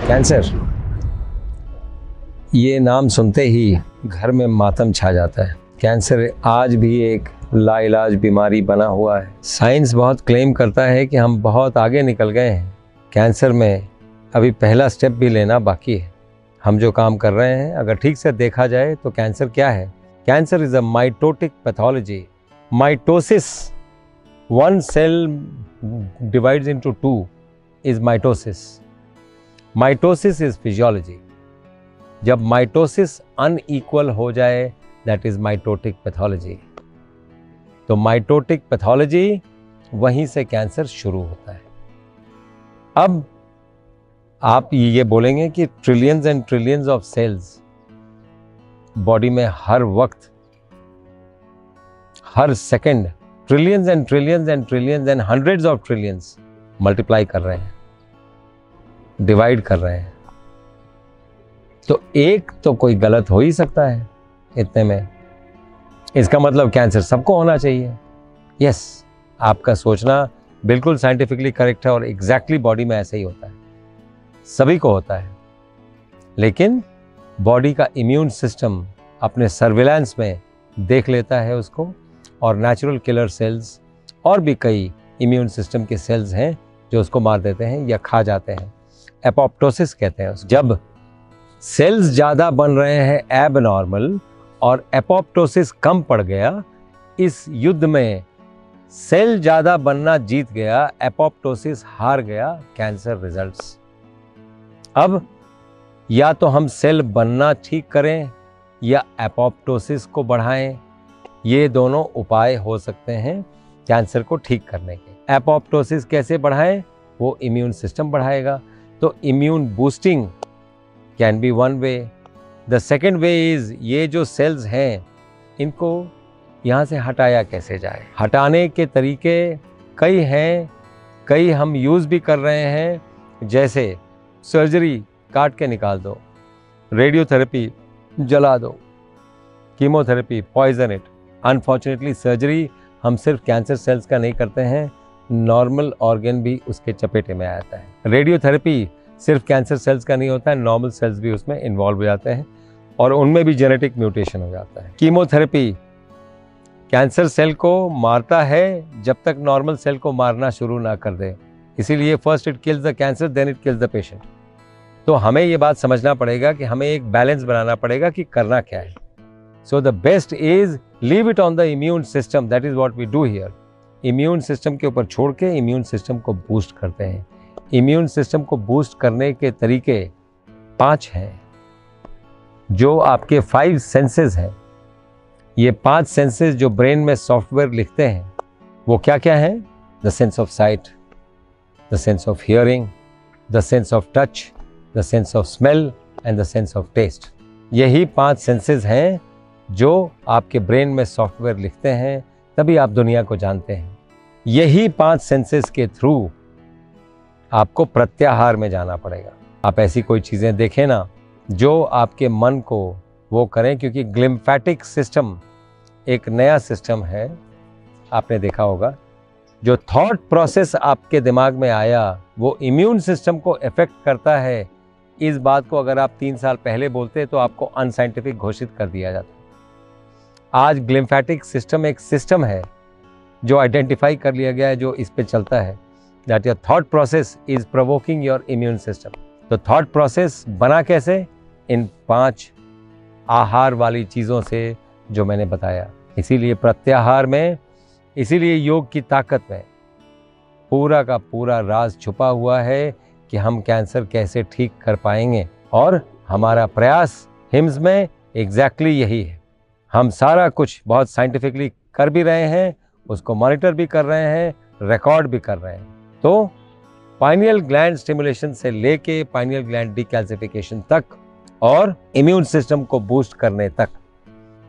Cancer, ये नाम सुनते ही घर में मातम छा जाता है। कैंसर आज भी एक लाइलाज बीमारी बना हुआ है। साइंस बहुत क्लेम करता है कि हम बहुत आगे निकल गए हैं। कैंसर में अभी पहला स्टेप भी लेना बाकी है। हम जो काम कर रहे हैं, अगर ठीक से देखा जाए तो कैंसर क्या है? Cancer is a mitotic pathology. Mitosis, one cell divides into two is mitosis. Mitosis is physiology. जब माइटोसिस अनइक्वल हो जाए, दैट इज माइटोटिक पैथोलॉजी। तो माइटोटिक पैथोलॉजी, वहीं से कैंसर शुरू होता है। अब आप ये बोलेंगे कि trillions and trillions of cells body में हर वक्त, हर second, trillions and trillions and trillions and hundreds of trillions multiply कर रहे हैं, डिवाइड कर रहे हैं। तो एक तो कोई गलत हो ही सकता है इतने में। इसका मतलब कैंसर सबको होना चाहिए। यस, आपका सोचना बिल्कुल साइंटिफिकली करेक्ट है और एग्जैक्टली बॉडी में ऐसा ही होता है, सभी को होता है। लेकिन बॉडी का इम्यून सिस्टम अपने सर्विलांस में देख लेता है उसको, और नेचुरल किलर सेल्स और भी कई इम्यून सिस्टम के सेल्स हैं जो उसको मार देते हैं या खा जाते हैं। एपोप्टोसिस कहते हैं उसको। जब सेल्स ज़्यादा बन रहे हैं एबनॉर्मल और एपोप्टोसिस कम पड़ गया, इस युद्ध में सेल ज़्यादा बनना जीत गया, एपोप्टोसिस हार गया, कैंसर रिजल्ट्स। अब या तो हम सेल बनना ठीक करें या एपोप्टोसिस को बढ़ाएं। ये दोनों उपाय हो सकते हैं कैंसर को ठीक करने के। एपोप्टोसिस कैसे बढ़ाएं? वो इम्यून सिस्टम बढ़ाएगा। तो immune boosting can be one way. The second way is, ये जो सेल्स हैं इनको यहाँ से हटाया कैसे जाए। हटाने के तरीके कई हैं, कई हम यूज़ भी कर रहे हैं। जैसे सर्जरी, काट के निकाल दो, रेडियोथेरेपी, जला दो, chemotherapy, poison it. Unfortunately surgery हम सिर्फ कैंसर सेल्स का नहीं करते हैं, नॉर्मल ऑर्गन भी उसके चपेटे में आ जाता है। रेडियोथेरेपी सिर्फ कैंसर सेल्स का नहीं होता है, नॉर्मल सेल्स भी उसमें इन्वॉल्व हो जाते हैं और उनमें भी जेनेटिक म्यूटेशन हो जाता है। कीमोथेरेपी कैंसर सेल को मारता है जब तक नॉर्मल सेल को मारना शुरू ना कर दे। इसीलिए first it kills the cancer, then it kills the patient. तो हमें ये बात समझना पड़ेगा कि हमें एक बैलेंस बनाना पड़ेगा कि करना क्या है। So the best is leave it on the immune system, that is what we do here. Immune system के ऊपर छोड़ के इम्यून सिस्टम को बूस्ट करते हैं। इम्यून सिस्टम को बूस्ट करने के तरीके 5 हैं। जो आपके 5 सेंसेस हैं, ये 5 सेंसेस जो ब्रेन में सॉफ्टवेयर लिखते हैं, वो क्या क्या हैं? The sense of sight, the sense of hearing, the sense of touch, the sense of smell and the sense of taste. यही 5 सेंसेस हैं जो आपके ब्रेन में सॉफ्टवेयर लिखते हैं, तभी आप दुनिया को जानते हैं। यही 5 सेंसेस के थ्रू आपको प्रत्याहार में जाना पड़ेगा। आप ऐसी कोई चीज़ें देखें ना जो आपके मन को वो करें, क्योंकि ग्लिम्फेटिक सिस्टम एक नया सिस्टम है, आपने देखा होगा। जो थॉट प्रोसेस आपके दिमाग में आया वो इम्यून सिस्टम को इफेक्ट करता है। इस बात को अगर आप 3 साल पहले बोलते तो आपको अनसाइंटिफिक घोषित कर दिया जाता। आज ग्लिम्फेटिक सिस्टम एक सिस्टम है जो आइडेंटिफाई कर लिया गया है, जो इस पे चलता है, that your thought process is provoking your immune system. तो थॉट प्रोसेस बना कैसे? इन 5 आहार वाली चीज़ों से जो मैंने बताया। इसीलिए प्रत्याहार में, इसीलिए योग की ताकत में पूरा का पूरा राज छुपा हुआ है कि हम कैंसर कैसे ठीक कर पाएंगे। और हमारा प्रयास हिम्स में एग्जैक्टली यही है। हम सारा कुछ बहुत साइंटिफिकली कर भी रहे हैं, उसको मॉनिटर भी कर रहे हैं, रिकॉर्ड भी कर रहे हैं। तो पाइनियल ग्लैंड स्टिमुलेशन से लेके पाइनियल ग्लैंड डिकैल्सिफिकेशन तक और इम्यून सिस्टम को बूस्ट करने तक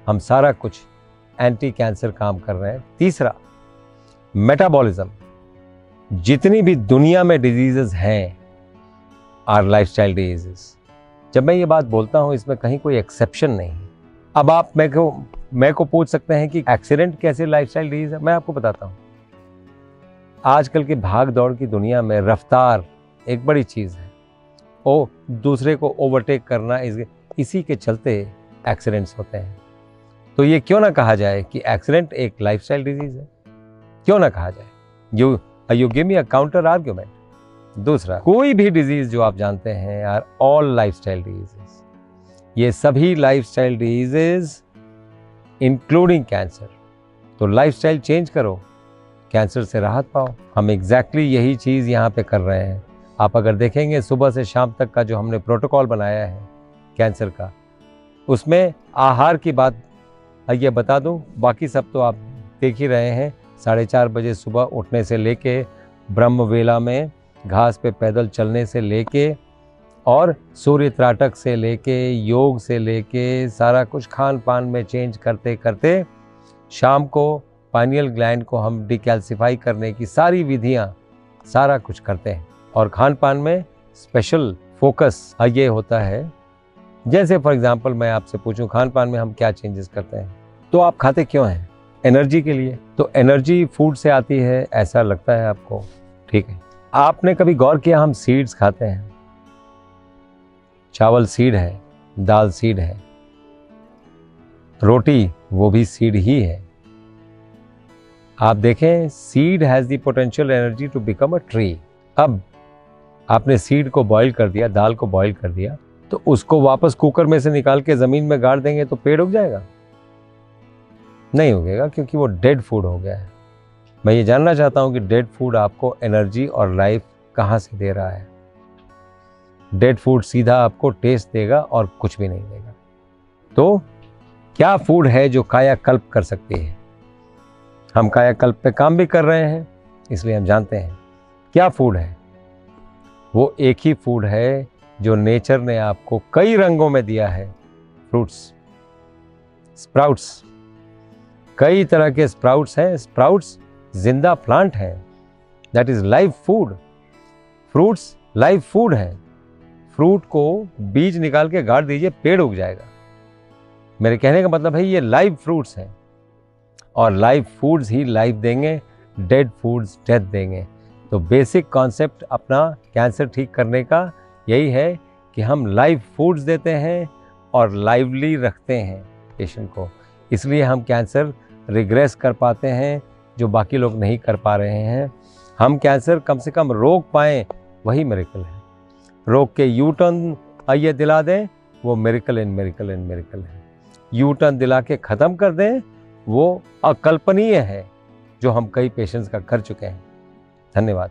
हम सारा कुछ एंटी कैंसर काम कर रहे हैं। तीसरा, मेटाबॉलिज्म। जितनी भी दुनिया में डिजीजेस हैं आर लाइफस्टाइल डिजीजेस। जब मैं ये बात बोलता हूँ, इसमें कहीं कोई एक्सेप्शन नहीं। अब आप मेरे को पूछ सकते हैं कि एक्सीडेंट कैसे लाइफस्टाइल डिजीज है। मैं आपको बताता हूँ। आजकल की भाग दौड़ की दुनिया में रफ्तार एक बड़ी चीज़ है। दूसरे को ओवरटेक करना, इसी के चलते एक्सीडेंट्स होते हैं। तो ये क्यों ना कहा जाए कि एक्सीडेंट एक लाइफस्टाइल डिजीज है, क्यों ना कहा जाए। You give me a counter argument. दूसरा, कोई भी डिजीज जो आप जानते हैं आर ऑल लाइफस्टाइल डिजीजेस। ये सभी लाइफस्टाइल डिजीजेस इंक्लूडिंग कैंसर। तो लाइफस्टाइल चेंज करो, कैंसर से राहत पाओ। हम एग्जैक्टली यही चीज़ यहाँ पे कर रहे हैं। आप अगर देखेंगे सुबह से शाम तक का जो हमने प्रोटोकॉल बनाया है कैंसर का, उसमें आहार की बात ये बता दूं, बाकी सब तो आप देख ही रहे हैं। 4:30 बजे सुबह उठने से लेके ब्रह्म वेला में घास पे पैदल चलने से लेके और सूर्य त्राटक से लेके योग से लेके सारा कुछ खान पान में चेंज करते करते शाम को पाइनियल ग्लैंड को हम डिकैल्सिफाई करने की सारी विधियां सारा कुछ करते हैं। और खान पान में स्पेशल फोकस ये होता है, जैसे फॉर एग्जांपल मैं आपसे पूछूं खान पान में हम क्या चेंजेस करते हैं, तो आप खाते क्यों हैं? एनर्जी के लिए। तो एनर्जी फूड से आती है, ऐसा लगता है आपको, ठीक है। आपने कभी गौर किया हम सीड्स खाते हैं? चावल सीड है, दाल सीड है, रोटी वो भी सीड ही है। आप देखें, seed has the potential energy to become a tree. अब आपने सीड को बॉईल कर दिया, दाल को बॉईल कर दिया, तो उसको वापस कुकर में से निकाल के जमीन में गाड़ देंगे तो पेड़ उग जाएगा? नहीं उगेगा, क्योंकि वो डेड फूड हो गया है। मैं ये जानना चाहता हूं कि डेड फूड आपको एनर्जी और लाइफ कहां से दे रहा है? डेड फूड सीधा आपको टेस्ट देगा और कुछ भी नहीं देगा। तो क्या फूड है जो कायाकल्प कर सकती है? हम कायाकल्प पे काम भी कर रहे हैं, इसलिए हम जानते हैं क्या फूड है। वो एक ही फूड है जो नेचर ने आपको कई रंगों में दिया है। फ्रूट्स, स्प्राउट्स, कई तरह के स्प्राउट्स हैं। स्प्राउट्स जिंदा प्लांट हैं, that is live food. Fruits live food है। फ्रूट को बीज निकाल के गाड़ दीजिए, पेड़ उग जाएगा। मेरे कहने का मतलब है ये लाइव फ्रूट्स हैं, और लाइव फूड्स ही लाइफ देंगे, डेड फूड्स डेथ देंगे। तो बेसिक कॉन्सेप्ट अपना कैंसर ठीक करने का यही है कि हम लाइव फूड्स देते हैं और लाइवली रखते हैं पेशेंट को। इसलिए हम कैंसर रिग्रेस कर पाते हैं जो बाकी लोग नहीं कर पा रहे हैं। हम कैंसर कम से कम रोक पाएँ, वही मिरेकल है। रोक के यू टर्न आइए दिला दें, वो मिरेकल इन मिरेकल इन मिरेकल है। यू टर्न दिला के ख़त्म कर दें, वो अकल्पनीय है जो हम कई पेशेंट्स का कर चुके हैं। धन्यवाद।